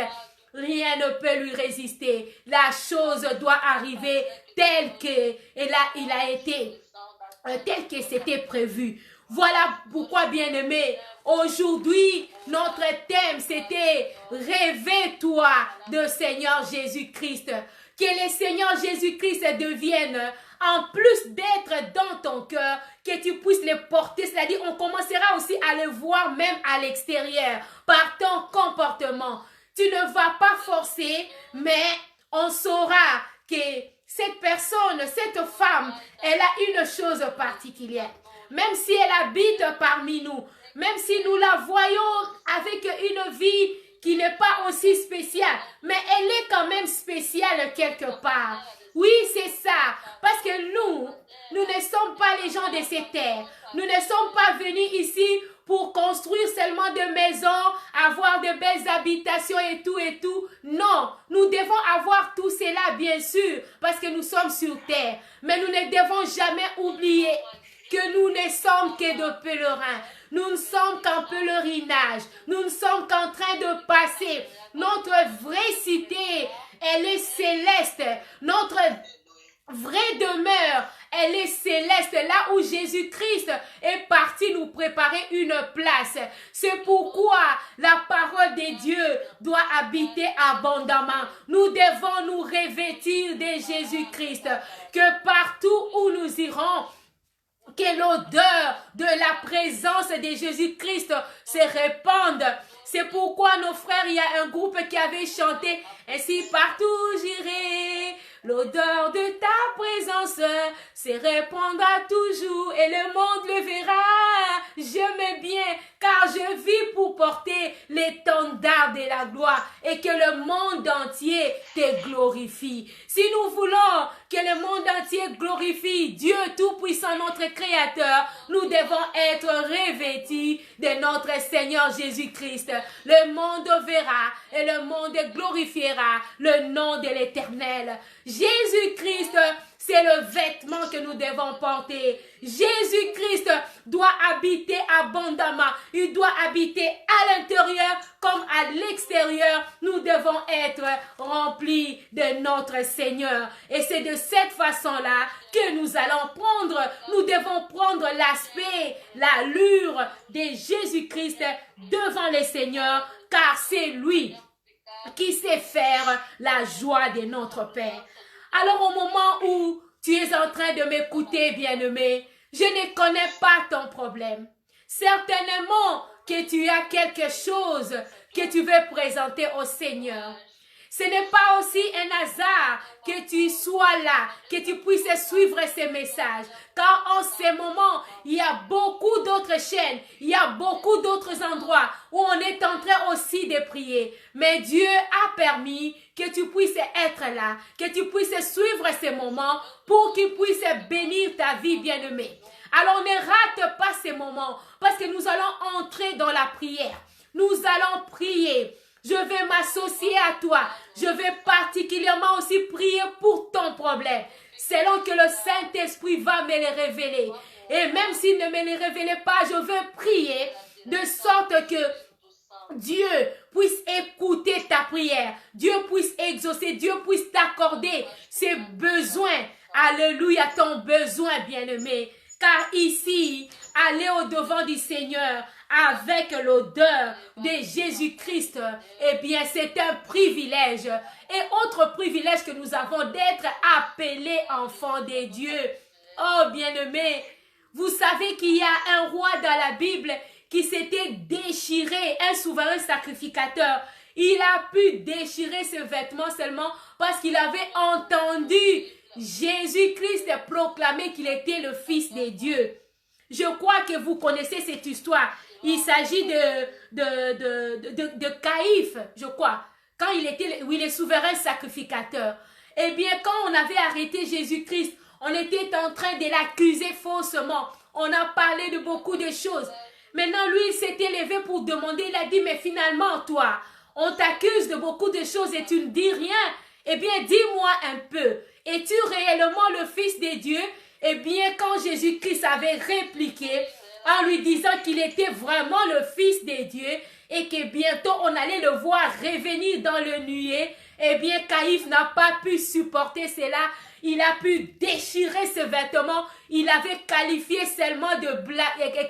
rien ne peut lui résister. La chose doit arriver telle que il a été, tel que c'était prévu. Voilà pourquoi, bien-aimé, aujourd'hui, notre thème, c'était « Réveille-toi de Seigneur Jésus-Christ ». Que le Seigneur Jésus-Christ devienne, en plus d'être dans ton cœur, que tu puisses le porter. C'est-à-dire, on commencera aussi à le voir même à l'extérieur, par ton comportement. Tu ne vas pas forcer, mais on saura que cette personne, cette femme, elle a une chose particulière. Même si elle habite parmi nous, même si nous la voyons avec une vie qui n'est pas aussi spéciale, mais elle est quand même spéciale quelque part. Oui, c'est ça. Parce que nous ne sommes pas les gens de ces terres. Nous ne sommes pas venus ici pour construire seulement des maisons, avoir de belles habitations et tout. Non, nous devons avoir tout cela, bien sûr, parce que nous sommes sur terre. Mais nous ne devons jamais oublier que nous ne sommes que de pèlerins. Nous ne sommes qu'en pèlerinage. Nous ne sommes qu'en train de passer. Notre vraie cité, elle est céleste. Notre vraie demeure, elle est céleste. Là où Jésus-Christ est parti nous préparer une place. C'est pourquoi la parole de Dieu doit habiter abondamment. Nous devons nous revêtir de Jésus-Christ. Que partout où nous irons, que l'odeur de la présence de Jésus-Christ se répande. C'est pourquoi nos frères, il y a un groupe qui avait chanté « Ainsi partout j'irai, l'odeur de ta présence se répandra toujours et le monde le verra. je me bien, car je vis pour porter l'étendard de la gloire et que le monde entier te glorifie. Si nous voulons que le monde entier glorifie Dieu Tout-Puissant, notre Créateur, nous devons être revêtus de notre Seigneur Jésus-Christ. Le monde verra et le monde glorifiera le nom de l'Éternel. Jésus-Christ, c'est le vêtement que nous devons porter. Jésus-Christ doit habiter abondamment. Il doit habiter à l'intérieur comme à l'extérieur. Nous devons être remplis de notre Seigneur. Et c'est de cette façon-là que nous allons prendre. Nous devons prendre l'aspect, l'allure de Jésus-Christ devant le Seigneur, car c'est lui qui sait faire la joie de notre Père. Alors au moment où tu es en train de m'écouter, bien-aimé, je ne connais pas ton problème. Certainement que tu as quelque chose que tu veux présenter au Seigneur. Ce n'est pas aussi un hasard que tu sois là, que tu puisses suivre ces messages. Car en ce moment, il y a beaucoup d'autres chaînes, il y a beaucoup d'autres endroits où on est en train aussi de prier. Mais Dieu a permis que tu puisses être là, que tu puisses suivre ces moments pour qu'il puisse bénir ta vie bien-aimée. Alors ne rate pas ces moments parce que nous allons entrer dans la prière. Nous allons prier. Je vais m'associer à toi. Je vais particulièrement aussi prier pour ton problème. Selon que le Saint-Esprit va me les révéler. Et même s'il ne me les révélait pas, je vais prier de sorte que Dieu puisse écouter ta prière. Dieu puisse exaucer. Dieu puisse t'accorder ses besoins. Alléluia, ton besoin, bien-aimé. Car ici, aller au-devant du Seigneur avec l'odeur de Jésus-Christ, eh bien, c'est un privilège. Et autre privilège que nous avons d'être appelés enfants de Dieu. Oh, bien-aimés, vous savez qu'il y a un roi dans la Bible qui s'était déchiré, un souverain sacrificateur. Il a pu déchirer ses vêtements seulement parce qu'il avait entendu Jésus-Christ proclamer qu'il était le Fils de Dieu. Je crois que vous connaissez cette histoire. Il s'agit de Caïphe, je crois, quand il était le souverain sacrificateur. Eh bien, quand on avait arrêté Jésus-Christ, on était en train de l'accuser faussement. On a parlé de beaucoup de choses. Maintenant, lui, il s'était levé pour demander. Il a dit, mais finalement, toi, on t'accuse de beaucoup de choses et tu ne dis rien. Eh bien, dis-moi un peu. Es-tu réellement le Fils de Dieu? Eh bien, quand Jésus-Christ avait répliqué en lui disant qu'il était vraiment le Fils de Dieu et que bientôt on allait le voir revenir dans le nuée, eh bien, Caïphe n'a pas pu supporter cela. Il a pu déchirer ses vêtements. Il avait qualifié seulement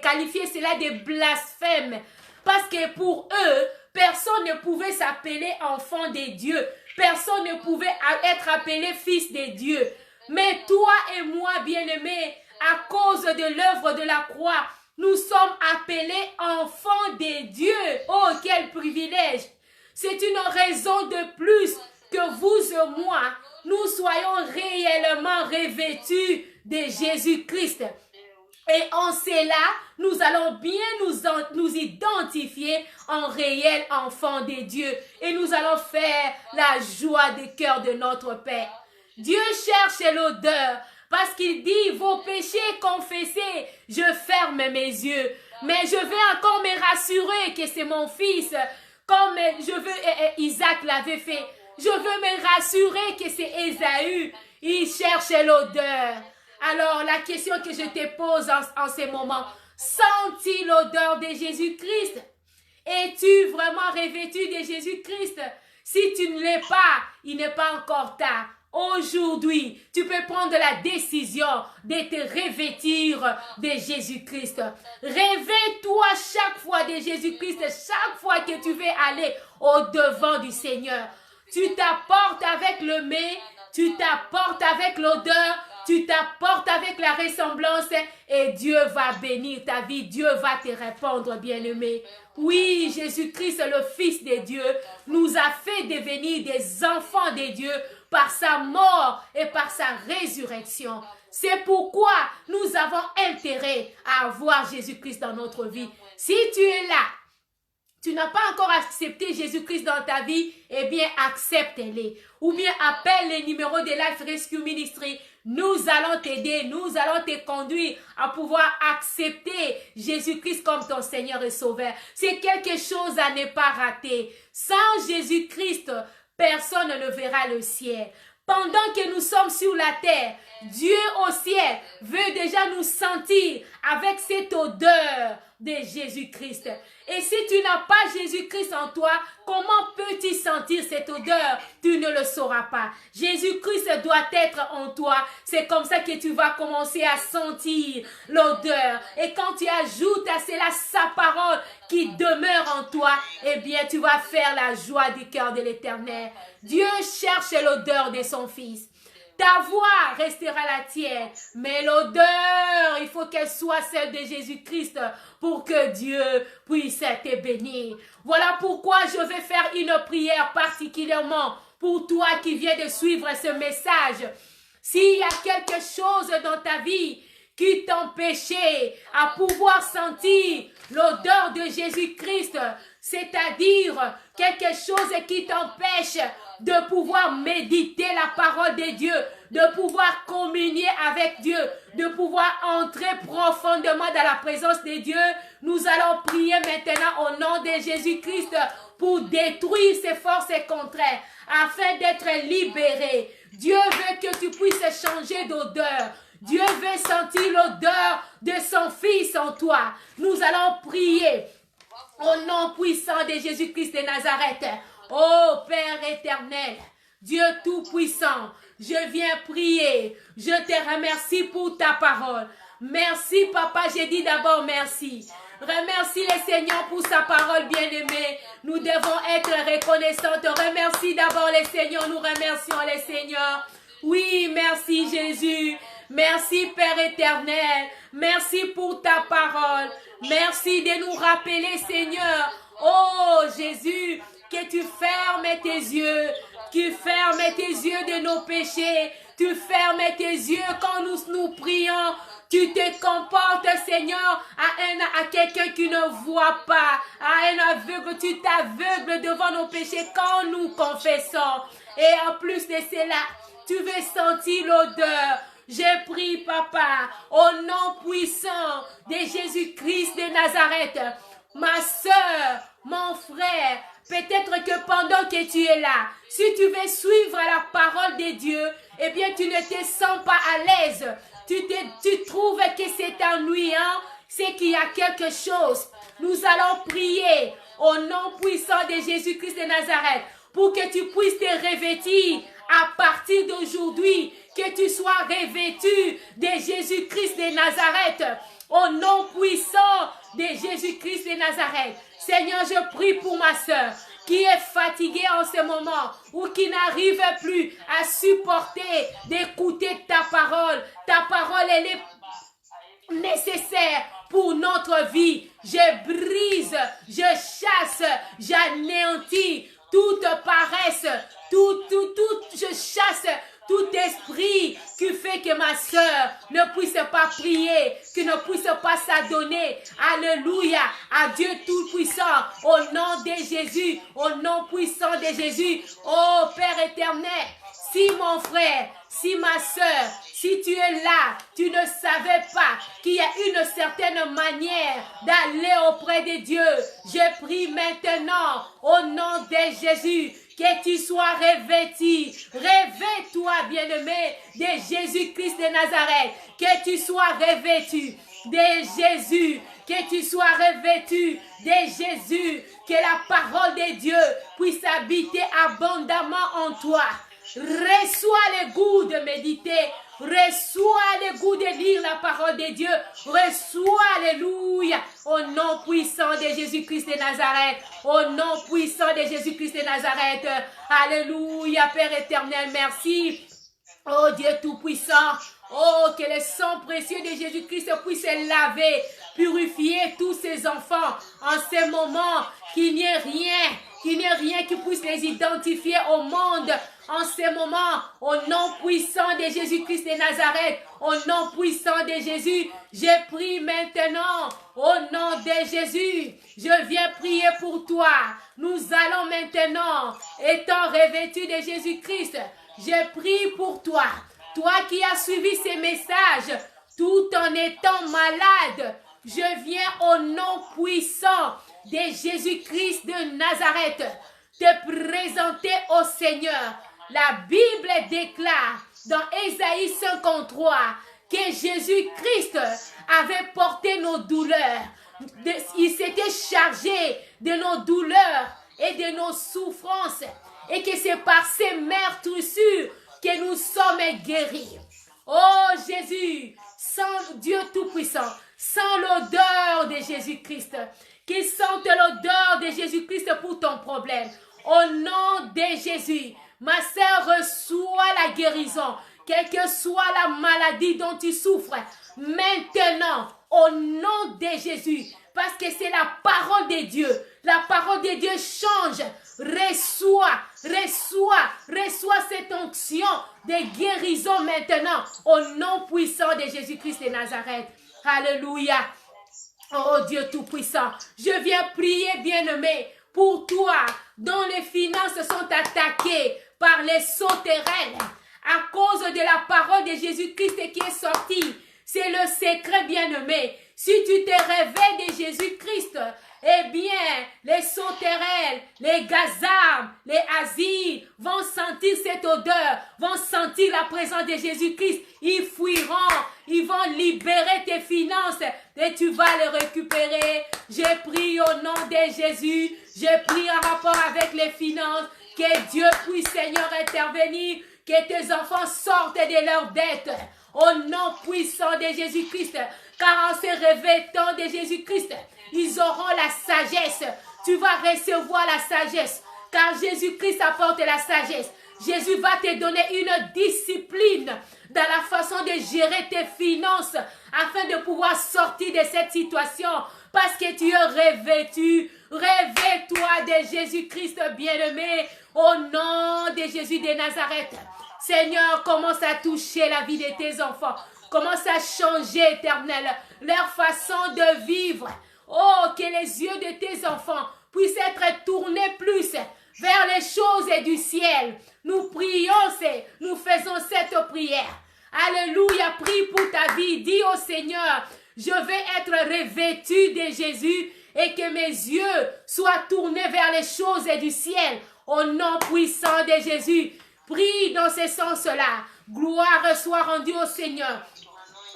qualifié cela de blasphème. Parce que pour eux, personne ne pouvait s'appeler enfant de Dieu. Personne ne pouvait être appelé fils de Dieu. Mais toi et moi, bien-aimés, à cause de l'œuvre de la croix, nous sommes appelés enfants de Dieu. Oh, quel privilège! C'est une raison de plus que vous et moi, nous soyons réellement revêtus de Jésus-Christ. Et en cela, nous allons bien nous identifier en réel enfant de Dieu. Et nous allons faire la joie du cœur de notre Père. Dieu cherche l'odeur parce qu'il dit, vos péchés confessés, je ferme mes yeux. Mais je vais encore me rassurer que c'est mon fils, comme Isaac l'avait fait. Je veux me rassurer que c'est Ésaü. Il cherche l'odeur. Alors, la question que je te pose en ce moment, sens-tu l'odeur de Jésus-Christ? Es-tu vraiment revêtu de Jésus-Christ? Si tu ne l'es pas, il n'est pas encore tard. Aujourd'hui, tu peux prendre la décision de te revêtir de Jésus-Christ. Revêt-toi chaque fois de Jésus-Christ, chaque fois que tu veux aller au-devant du Seigneur. Tu t'apportes avec le mets, tu t'apportes avec l'odeur, tu t'apportes avec la ressemblance et Dieu va bénir ta vie. Dieu va te répondre, bien-aimé. Oui, Jésus-Christ, le Fils de Dieu, nous a fait devenir des enfants de Dieu par sa mort et par sa résurrection. C'est pourquoi nous avons intérêt à avoir Jésus-Christ dans notre vie. Si tu es là, tu n'as pas encore accepté Jésus-Christ dans ta vie, eh bien, accepte-le. Ou bien, appelle les numéros de Life Rescue Ministry. Nous allons t'aider, nous allons te conduire à pouvoir accepter Jésus-Christ comme ton Seigneur et Sauveur. C'est quelque chose à ne pas rater. Sans Jésus-Christ, personne ne verra le ciel. Pendant que nous sommes sur la terre, Dieu au ciel veut déjà nous sentir avec cette odeur de Jésus-Christ. Et si tu n'as pas Jésus-Christ en toi, comment peux-tu sentir cette odeur? Tu ne le sauras pas. Jésus-Christ doit être en toi. C'est comme ça que tu vas commencer à sentir l'odeur. Et quand tu ajoutes à cela sa parole qui demeure en toi, eh bien tu vas faire la joie du cœur de l'Éternel. Dieu cherche l'odeur de son Fils. Ta voix restera la tienne, mais l'odeur, il faut qu'elle soit celle de Jésus-Christ pour que Dieu puisse te bénir. Voilà pourquoi je vais faire une prière particulièrement pour toi qui viens de suivre ce message. S'il y a quelque chose dans ta vie qui t'empêchait à pouvoir sentir l'odeur de Jésus-Christ, c'est-à-dire quelque chose qui t'empêche de pouvoir méditer la parole de Dieu, de pouvoir communier avec Dieu, de pouvoir entrer profondément dans la présence de Dieu, nous allons prier maintenant au nom de Jésus-Christ pour détruire ces forces contraires, afin d'être libéré. Dieu veut que tu puisses changer d'odeur. Dieu veut sentir l'odeur de son Fils en toi. Nous allons prier au nom puissant de Jésus-Christ de Nazareth. Oh Père éternel, Dieu tout-puissant, je viens prier. Je te remercie pour ta parole. Merci Papa, j'ai dit d'abord merci. Remercie le Seigneur pour sa parole bien-aimée. Nous devons être reconnaissantes. Remercie d'abord le Seigneur. Nous remercions le Seigneur. Oui, merci Jésus. Merci Père éternel. Merci pour ta parole. Merci de nous rappeler Seigneur. Oh Jésus, que tu fermes tes yeux. Tu fermes tes yeux de nos péchés. Tu fermes tes yeux quand nous prions. Tu te comportes, Seigneur, à quelqu'un qui ne voit pas, à un aveugle. Tu t'aveugles devant nos péchés quand nous confessons. Et en plus de cela, tu veux sentir l'odeur. Je prie, Papa, au nom puissant de Jésus-Christ de Nazareth, ma soeur, mon frère, peut-être que pendant que tu es là, si tu veux suivre la parole de Dieu, eh bien tu ne te sens pas à l'aise. Tu trouves que c'est ennuyant, c'est qu'il y a quelque chose. Nous allons prier au nom puissant de Jésus-Christ de Nazareth pour que tu puisses te revêtir à partir d'aujourd'hui, que tu sois revêtu de Jésus-Christ de Nazareth, au nom puissant de Jésus-Christ de Nazareth. Seigneur, je prie pour ma soeur qui est fatiguée en ce moment ou qui n'arrive plus à supporter d'écouter ta parole. Ta parole, elle est nécessaire pour notre vie. Je brise, je chasse, j'anéantis toute paresse, je chasse tout esprit qui fait que ma soeur ne puisse pas prier, qui ne puisse pas s'adonner, alléluia, à Dieu Tout-Puissant, au nom de Jésus, au nom puissant de Jésus. Oh Père éternel, si mon frère, si ma soeur, si tu es là, tu ne savais pas qu'il y a une certaine manière d'aller auprès de Dieu, je prie maintenant au nom de Jésus que tu sois revêtu. Revêt-toi, bien-aimé, de Jésus-Christ de Nazareth. Que tu sois revêtu de Jésus. Que tu sois revêtu de Jésus. Que la parole de Dieu puisse habiter abondamment en toi. Reçois le goût de méditer. Reçois le goût de lire la parole de Dieu. Reçois, alléluia, au nom puissant de Jésus-Christ de Nazareth. Au nom puissant de Jésus-Christ de Nazareth. Alléluia, Père éternel, merci. Oh Dieu tout-puissant. Oh, que le sang précieux de Jésus-Christ puisse laver, purifier tous ces enfants en ce moment. Qu'il n'y ait rien qui puisse les identifier au monde en ces moments, au nom puissant de Jésus-Christ de Nazareth, au nom puissant de Jésus, je prie maintenant, au nom de Jésus, je viens prier pour toi. Nous allons maintenant, étant revêtus de Jésus-Christ, je prie pour toi, toi qui as suivi ces messages, tout en étant malade, je viens au nom puissant de Jésus-Christ de Nazareth, te présenter au Seigneur. La Bible déclare dans Ésaïe 53 que Jésus-Christ avait porté nos douleurs. Il s'était chargé de nos douleurs et de nos souffrances. Et que c'est par ces meurtrissures que nous sommes guéris. Oh Jésus, sans Dieu Tout-Puissant, sans l'odeur de Jésus-Christ, qu'ils sentent l'odeur de Jésus-Christ pour ton problème. Au nom de Jésus, ma sœur reçoit la guérison, quelle que soit la maladie dont tu souffres, maintenant, au nom de Jésus, parce que c'est la parole de Dieu. La parole de Dieu change. Reçois cette onction de guérison maintenant, au nom puissant de Jésus-Christ de Nazareth. Alléluia. Oh Dieu Tout-Puissant, je viens prier, bien-aimé, pour toi, dont les finances sont attaquées par les sauterelles, à cause de la parole de Jésus-Christ qui est sortie. C'est le secret, bien-aimé. Si tu te réveilles de Jésus-Christ, eh bien, les sauterelles, les gazards, les asiles vont sentir cette odeur, vont sentir la présence de Jésus-Christ. Ils fuiront, ils vont libérer tes finances et tu vas les récupérer. J'ai prié au nom de Jésus, j'ai prié en rapport avec les finances, que Dieu puisse, Seigneur, intervenir, que tes enfants sortent de leurs dettes. Au nom puissant de Jésus-Christ, car en se revêtant de Jésus-Christ, ils auront la sagesse. Tu vas recevoir la sagesse, car Jésus-Christ apporte la sagesse. Jésus va te donner une discipline dans la façon de gérer tes finances, afin de pouvoir sortir de cette situation, parce que tu es revêtu. Réveille-toi de Jésus-Christ bien-aimé, au nom de Jésus de Nazareth. Seigneur, commence à toucher la vie de tes enfants. Commence à changer, Éternel, leur façon de vivre. Oh, que les yeux de tes enfants puissent être tournés plus vers les choses du ciel. Nous prions, nous faisons cette prière. Alléluia, prie pour ta vie. Dis au Seigneur, je vais être revêtu de Jésus et que mes yeux soient tournés vers les choses du ciel. Au nom puissant de Jésus, prie dans ce sens-là. Gloire soit rendue au Seigneur.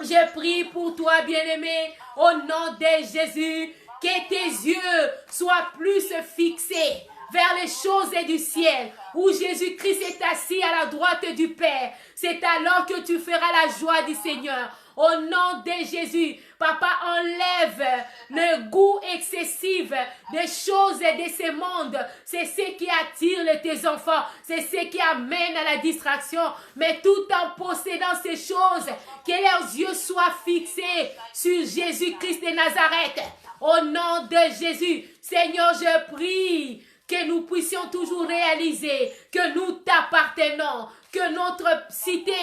Je prie pour toi, bien-aimé, au nom de Jésus, que tes yeux soient plus fixés vers les choses du ciel, où Jésus-Christ est assis à la droite du Père. C'est alors que tu feras la joie du Seigneur. Au nom de Jésus, Papa, enlève le goût excessif des choses de ce monde. C'est ce qui attire tes enfants. C'est ce qui amène à la distraction. Mais tout en possédant ces choses, que leurs yeux soient fixés sur Jésus-Christ de Nazareth. Au nom de Jésus, Seigneur, je prie que nous puissions toujours réaliser que nous t'appartenons, que notre cité,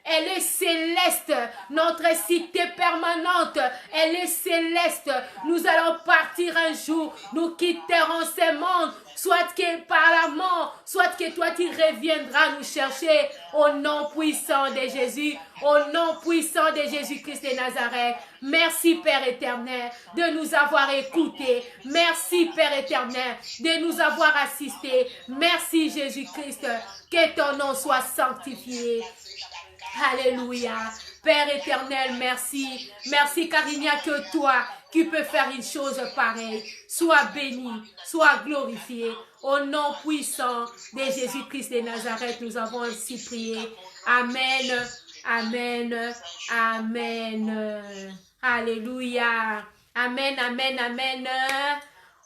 elle est céleste, notre cité permanente, elle est céleste. Nous allons partir un jour, nous quitterons ce monde, soit que par la mort, soit que toi tu reviendras nous chercher, au nom puissant de Jésus, au nom puissant de Jésus-Christ de Nazareth. Merci Père éternel de nous avoir écoutés. Merci Père éternel de nous avoir assistés. Merci Jésus-Christ, que ton nom soit sanctifié. Alléluia. Père éternel, merci. Merci car il n'y a que toi qui peux faire une chose pareille. Sois béni, sois glorifié. Au nom puissant de Jésus-Christ de Nazareth, nous avons ainsi prié. Amen, amen, amen. Alléluia. Amen, amen, amen.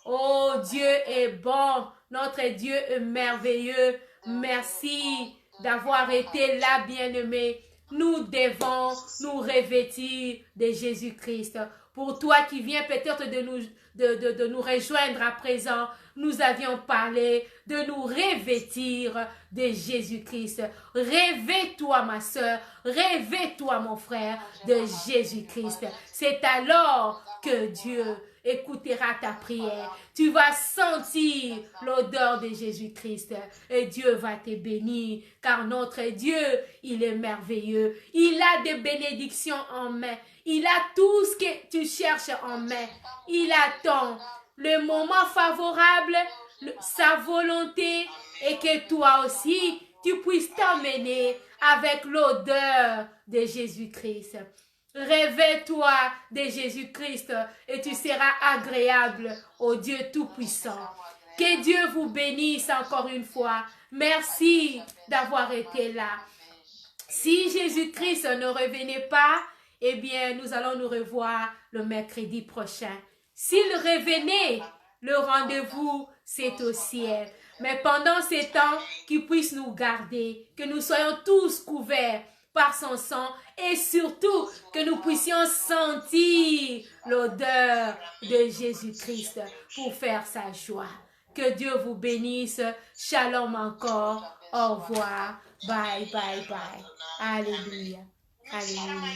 Oh, Dieu est bon. Notre Dieu est merveilleux. Merci d'avoir été là, bien-aimé. Nous devons nous revêtir de Jésus-Christ. Pour toi qui viens peut-être de nous rejoindre à présent, nous avions parlé de nous revêtir de Jésus-Christ. Réveille-toi, ma soeur, réveille-toi, mon frère, de Jésus-Christ. C'est alors que Dieu écoutera ta prière. Tu vas sentir l'odeur de Jésus-Christ et Dieu va te bénir, car notre Dieu, il est merveilleux. Il a des bénédictions en main. Il a tout ce que tu cherches en main. Il attend le moment favorable, sa volonté, et que toi aussi, tu puisses t'emmener avec l'odeur de Jésus-Christ. Réveille-toi de Jésus-Christ et tu seras agréable au Dieu Tout-Puissant. Que Dieu vous bénisse encore une fois. Merci d'avoir été là. Si Jésus-Christ ne revenait pas, eh bien, nous allons nous revoir le mercredi prochain. S'il revenait, le rendez-vous, c'est au ciel. Mais pendant ces temps, qu'il puisse nous garder, que nous soyons tous couverts par son sang et surtout que nous puissions sentir l'odeur de Jésus-Christ pour faire sa joie. Que Dieu vous bénisse. Shalom encore. Au revoir. Bye, bye, bye. Alléluia. Alléluia.